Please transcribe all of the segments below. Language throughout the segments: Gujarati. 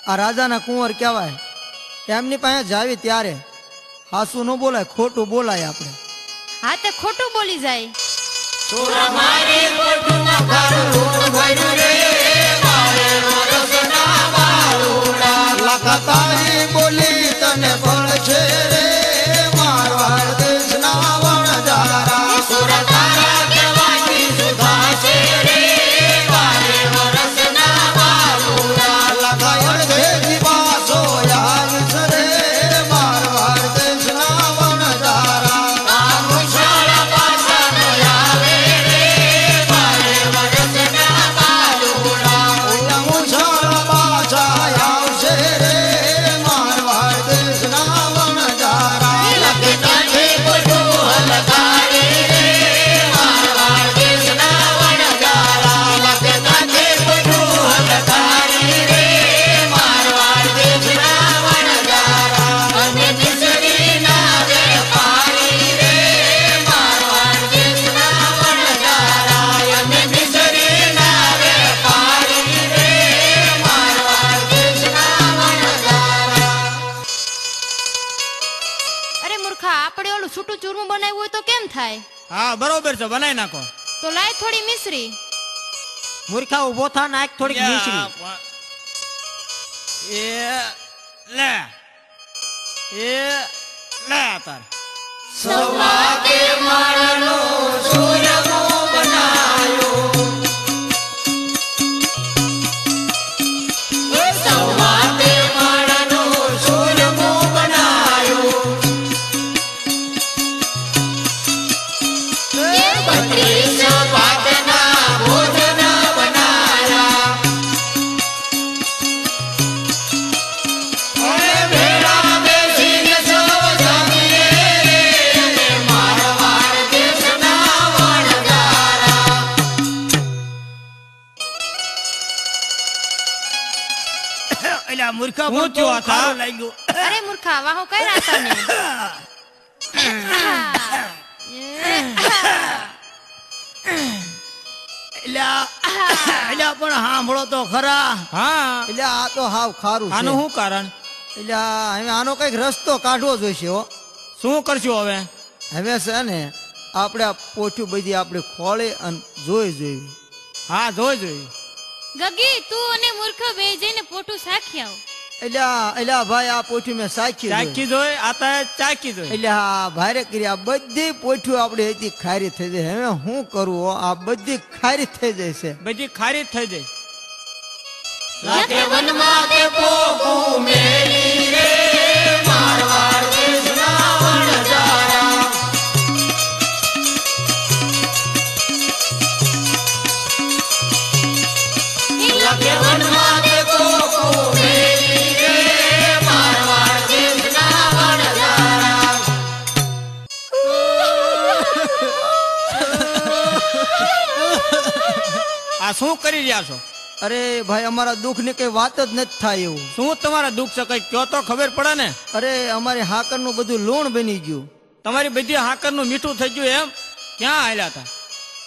આ રાજાના કુંવર કહેવાય, એમની પાસે જાવી ત્યારે હાસુ ન બોલાય, ખોટું બોલાય આપણે. હા તે ખોટું બોલી જાય. તારી બોલી તને પડશે રે મારવાડ દેશના વણજારા. સુરતારા કહેવાની સુધાશે રે વારે વરસના વાલુડા. લખાયણ દેવી પાસો આવીશ રે મારવાડ દેશના વણજારા. આ મુછાળા પાછાનો આવે રે વારે વરસના વાલુડા. મુછાળ પાછા આવશે રે મારવાડ દેશના વણજારા. લખે કાંઠે કુતૂહલ કાઢે રે મારવાડ દેશના વણજારા. લખે કાંઠે કુતૂહલ કાઢે રે મારવાડ દેશના વણજારા. અને મિસરીના વેપારી રે મારવાડ દેશના વણજારા. અને મિસરીના વેપારી રે મારવાડ દેશના વણજારા. અરે મૂર્ખા, આપણે ઓલું છૂટું ચૂરમું બનાવ્યું હોય તો કેમ થાય? હા બરોબર છે, બનાવી નાખો. તો લાય થોડી મિશ્રી. મૂર્ખા ઉભો થા, નાખ થોડીક મિશ્રી. એ લે તાર સવાતે માળનો સૂરમો બનાયો. સવાતે માળનો સૂરમો બનાયો. એ 32 ભાતના ભોજન બનાયા. અને ભેળા બેસીને સૌ જમીએ રે અને મારવાડ દેશના વણજારા. એટલે મૂર્ખા હું થયું આ સારું લાગ્યું. અરે મૂર્ખા, વાહો કર્યા તને. એટલે પણ સાંભળો તો ખરા. હા એટલે આ તો હાવ ખારું છે. આનું શું કારણ? એટલે હવે આનો કઈક રસ્તો કાઢવો જોઈશે હો. શું કરશું હવે? હવે છે ને આપણે આ પોઠું બધી આપણે ખોળે અને જોઈ. હા જોઈ. ગગી, તું અને મૂર્ખ બે જઈને પોટું સાખી આવ. એટલે ભાઈ આ પોઠું મેં સાચી ચાકી જોઈ, આતા ચાકી જોઈ. એટલે આ ભારે કરી આ બધી પોઠું આપણે હતી ખારી થઈ જાય. હવે શું કરવું હો? આ બધી ખારી થઈ જાય છે. બધી ખારી જ થઈ જાય. લાગે વનમાં કે પોકું મેલી રે મારવાડ દેશના વણજારા. લાગે વનમાં કે પોકું મેલી રે મારવાડ દેશના વણજારા. આ શું કરી રહ્યા છો? અરે ભાઈ, અમારા દુઃખ ની કઈ વાત જ નથી થાય એવું. શું તમારા દુઃખ છે? કઈ કયો તો ખબર પડે ને. અરે અમારી હાકર નું બધું લૂણ બની ગયું. તમારી બધી હાકર નું મીઠું થઈ ગયું એમ? ક્યાં આયલા હતા?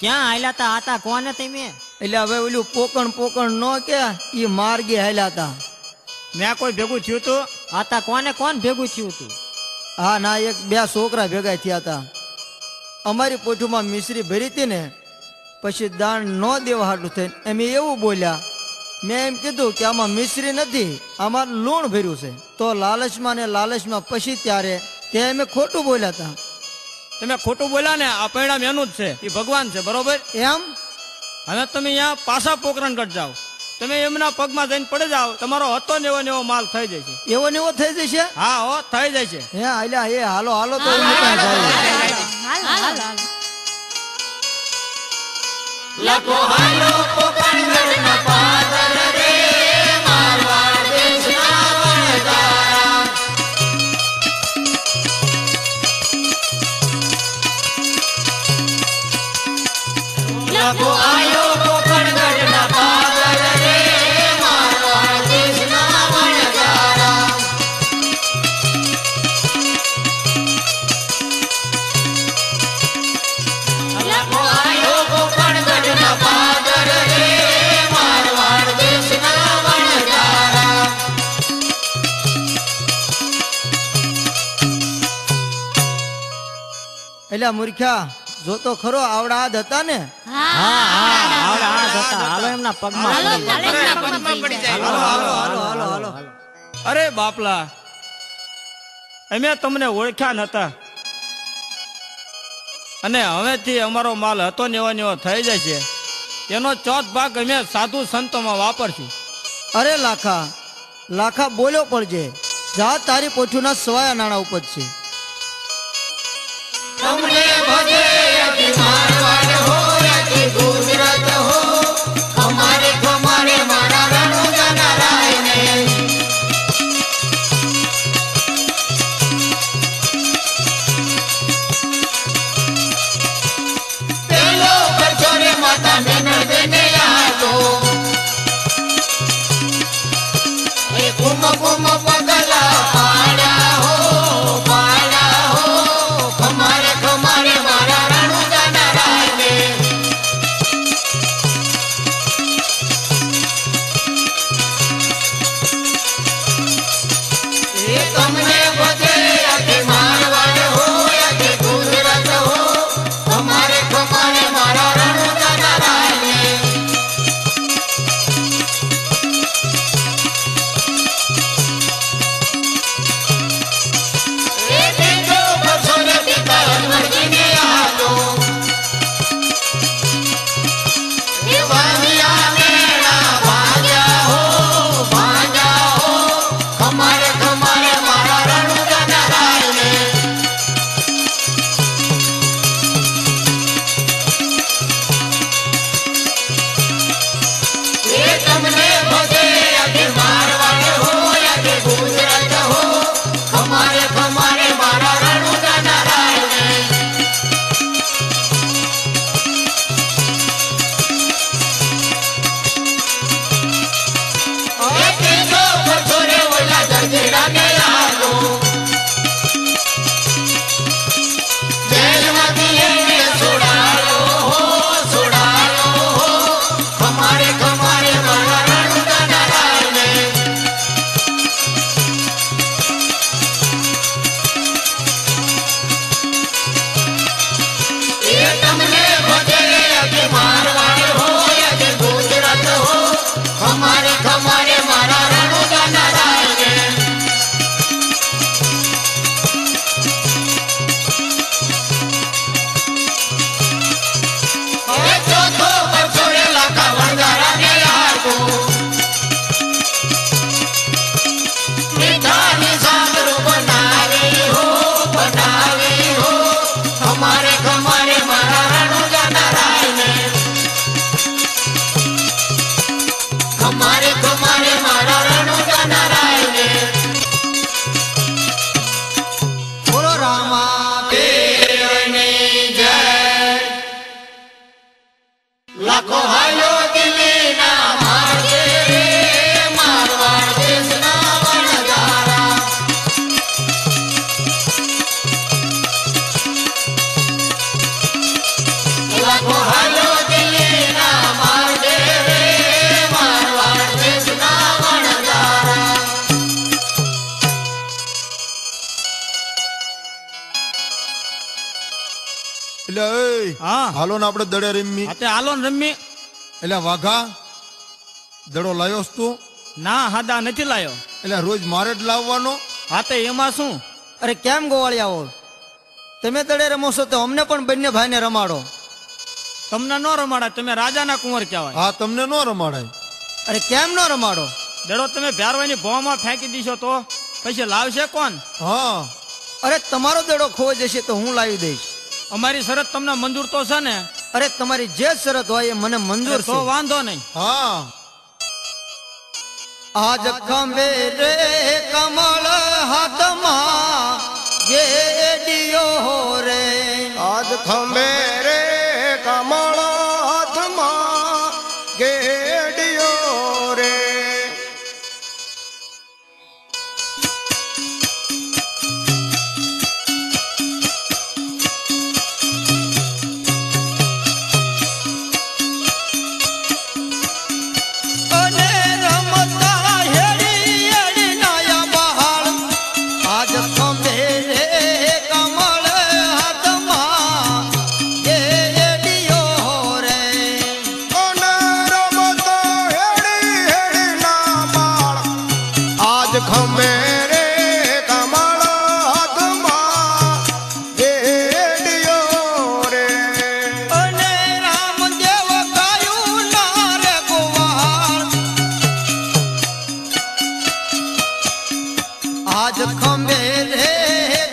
ક્યાં હાલ્યા તા આતા કોને તમે? એટલે હવે ઓલું પોકણ નો કે ઈ માર્ગે હાલ્યા હતા. મેં કોઈ ભેગું થયું તું? આતા કોણ ભેગું થયું તું? હા ના, 1-2 છોકરા ભેગા થયા હતા. અમારી પોઠુમાં મિશ્રી ભરી હતી ને, પછી દાણ ન દેવા હાટું થઈને એમ એવું બોલ્યા. મેં એમ કીધું કે આમાં મિશ્રી નથી, આમાં લૂણ ભર્યું છે. તો લાલચમાં પછી ત્યારે ત્યાં અમે ખોટું બોલ્યા હતા. તમે ખોટું બોલ્યા ને. આ પરિણામ એનું જ છે. એ ભગવાન છે, બરોબર? એમ હવે તમે અહીંયા પાછા પોકરણગઢ જાઓ. તમે એમના પગમાં જઈને પડી જાઓ, તમારો હતો ને એવો માલ થઈ જશે. એવો ને એવો થઈ જશે. હા હો, થઈ જાય છે. હે આલ્યા હે, હાલો તો એમ કાંઈ જાય. હાલ. લખો હાલો પોકરણગઢના પાદર રે મારવાડ દેશના વણજારા. લખો આયો પોકરણગઢના પાદર રે મારવાડ દેશના વણજારા. લખો આયો પોકરણગઢના પાદર રે મારવાડ દેશ એટલે મૂર્ખ્યા જો તો ખરો આવડા હાથ હતા ને. હાલો એમના પગમાં હાલો, પડી જાય. હાલો, એમના પગમાં પડી જાય. હાલો. અરે બાપલા, અમે તમને ઓળખ્યા નતા અને હવેથી અમારો માલ હતો ને એવો થઈ જશે. એનો ચોથ ભાગ અમે સાધુ સંતોમાં વાપરશું. અરે લાખા બોલ્યો પડજે. જા તારી પોઠુના સવાયા નાણા ઉપજશે. તમને ભજે અતિ મારવાડ હો અતિ ગુજરાત હો અમારે ખમારે મારા રણુજાના રાયને પેલો કચોરે માતા મેને દેને આતો એ કુમ પગલા પાડ્યા હો ખમારે ખમારે મારા રણુજાના રાયને એ તમને બધે અતિ મારવાડ હો અતિ ગુજરાત હો ખમારે ખમારે મારા રણુજાના રાયને એ દેજો બસોને પિતા અનવરજીને આલો એ વામિયા મેળા ભાગ્યા હો ખમારે ખમારે મારા રણુજાના રાયને એ તમને ભજે અતિ મારવાડ હો અતિ ગુજરાત હો ખમારે ખમારે મારા રણુજાના રાયને એ તેજો બસોને ઓલા જગીરાને આલો જેલમાંથી એને છોડાયો હો ખમારે ખમારે મારા રણુજાના રાયને એ તમને ભજે અતિ મારવાડ હો અતિ ગુજરાત હો ખમારે ખમારે મારા રણુજાના રાયને એ ચોથો બસોને લાખા વણગારાને આલો મીઠાની સાંગરો બનાવી હો ખમારે ખમારે મારા રણુજાના રાયને ખમારે ખમારે મારા રણુજાના રાયને બોલો રામા પીરની જય લાખો હાલો દિલ્હીના માર્ગે રે મારવાડ દેશના વણજારા લાખો હાલો દિલ્હીના માર્ગે રે મારવાડ દેશના વણજારા એટલે એ હા હાલો ને આપણે દડે રમી. હાતે હાલો ને રમી. એટલે વાઘા દડો લાવ્યો તું? ના હાદા નથી લાયો. એટલે રોજ મારે જ લાવવાનો? હાતે એમાં શું? અરે કેમ ગોવાળિયાઓ, તમે દડે રમો છો તો અમને પણ બંને ભાઈને રમાડો. તમને ન રમાડાય, તમે રાજાના કુંવર કહેવાય. હા, તમને ન રમાડાય. અરે કેમ ન રમાડો? દડો તમે ભ્યારવાની ભોમાં ફેંકી દીશો તો પછી લાવશે કોણ? હા, અરે તમારો દડો ખોવાઈ જશે તો હું લાવી દઈશ. અમારી શરત તમને મંજૂર તો છે ને? અરે તમારી જે શરત હોય એ મને મંજૂર તો છે. વાંધો નહીં. હા. આજ ખંભે રે કમળ હાથમાં ગેડિયો રે. આજ ખંભે રે કમળ હાથમાં ગેડિયો રે. અને રમતા હેડી હેડી નાયા બહાર. આજ ખંભે રે કમળ હાથમાં આજ ખંભે રે